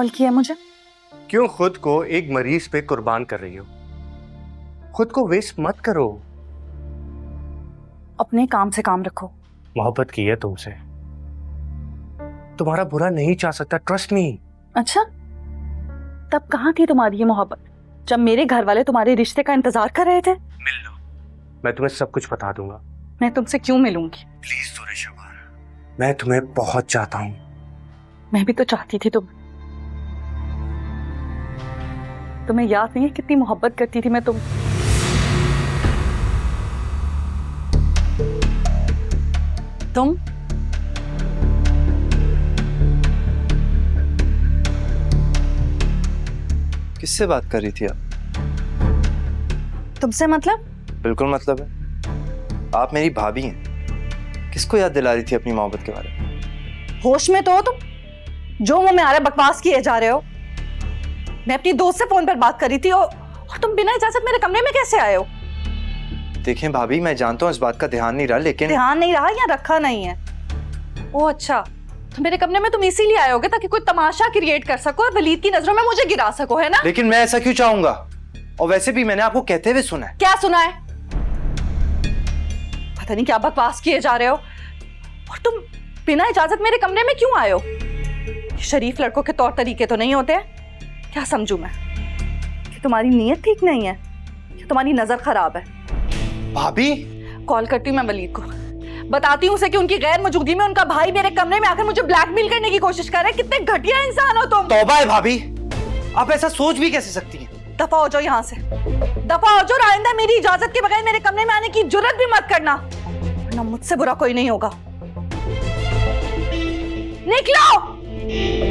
Call किया मुझे? क्यों खुद को एक मरीज पे कुर्बान कर रही हो? खुद को वेस्ट मत करो। अपने काम से काम रखो। मोहब्बत की है तुमसे, तुम्हारा बुरा नहीं चाह सकता, ट्रस्ट मी। अच्छा, तब कहाँ थी तुम्हारी ये मोहब्बत जब मेरे घर वाले तुम्हारे रिश्ते का इंतजार कर रहे थे? मिल लो, मैं तुम्हें सब कुछ बता दूंगा। मैं तुमसे क्यों मिलूंगी? प्लीज सुरेशवर, मैं तुम्हें बहुत चाहता हूँ। मैं भी तो चाहती थी। तुम्हें याद नहीं है कितनी मोहब्बत करती थी मैं तुम? किससे बात कर रही थी आप? तुमसे मतलब? बिल्कुल मतलब है, आप मेरी भाभी हैं। किसको याद दिला रही थी अपनी मोहब्बत के बारे में? होश में तो हो तुम? जो मुंह में आ रहा है बकवास किए जा रहे हो। मैं अपनी दोस्त से फोन पर बात कर रही थी और तुम बिना इजाजत मेरे कमरे में कैसे आए हो? देखें भाभी, मैं जानता हूँ इस बात का ध्यान नहीं रहा, लेकिन ध्यान नहीं रहा या रखा नहीं है? ओह अच्छा, तो मेरे कमरे में तुम इसीलिए आए होगे ताकि कोई तमाशा क्रिएट कर सको और वलीद की नजरों में मुझे गिरा सको, है ना? लेकिन मैं ऐसा क्यों चाहूंगा? और वैसे भी मैंने आपको कहते हुए सुना है। क्या सुना है? पता नहीं क्या बकवास किए जा रहे हो। और तुम बिना इजाजत मेरे कमरे में क्यों आए हो? शरीफ लड़कों के तौर तरीके तो नहीं होते? क्या समझूं मैं कि तुम्हारी नीयत ठीक नहीं है कि तुम्हारी नजर खराब है? भाभी, कॉल करती हूँ मैं वलीद को, बताती हूँ उसे कि उनकी गैर मौजूदगी में उनका भाई मेरे कमरे में आकर मुझे ब्लैकमेल करने की कोशिश कर रहा है। कितने घटिया इंसान हो तुम। तौबा है भाभी, आप ऐसा सोच भी कैसे सकती हैं? दफा हो जाओ यहाँ से, दफा हो जाओ। आइंदा मेरी इजाजत के बगैर मेरे कमरे में आने की जुर्रत भी मत करना, वरना मुझसे बुरा कोई नहीं होगा। निकलो।